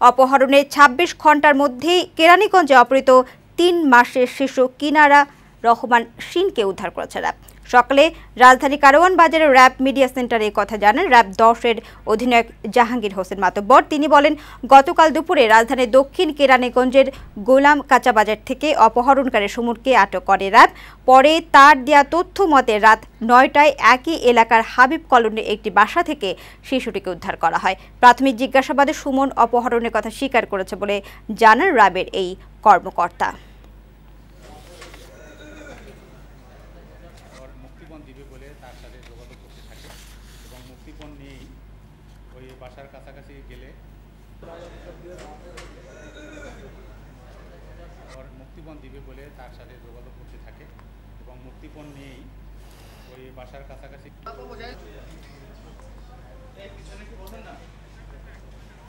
অপহরণের ২৬ ঘণ্টার মধ্যেই কেরানীগঞ্জে অপহৃত ৩ মাসের শিশু কিনারা রহমান শিনকে উদ্ধার করেছে র্যাব। সকালে রাজধানী কারওয়ান বাজারের র্যাব মিডিয়া সেন্টারে এই কথা জানান র্যাব ১০-এর অধিনায়ক জাহাঙ্গীর হোসেন মাতব্বর। তিনি বলেন, গতকাল দুপুরে রাজধানীর দক্ষিণ কেরানীগঞ্জের গোলাম কাঁচা বাজার থেকে অপহরণকারী সুমনকে আটক করে র্যাব। পরে তার দেয়া তথ্য মতে রাত ৯টায় একই এলাকার হাবিব কলোনির একটি বাসা থেকে শিশুটিকে উদ্ধার করা হয়। প্রাথমিক জিজ্ঞাসাবাদে সুমন অপহরণের কথা স্বীকার করেছে বলে জানান র্যাবের এই কর্মকর্তা। মুক্তিপণ দিবে বলে তার সাথে যোগাযোগ করতে থাকে এবং মুক্তিপণ নিয়েই ওই বাসার কাছাকাছি গেলে মুক্তিপণ দিবে বলে তার সাথে যোগাযোগ করতে থাকে এবং মুক্তিপণ নিয়েই ওই বাসার কাছাকাছি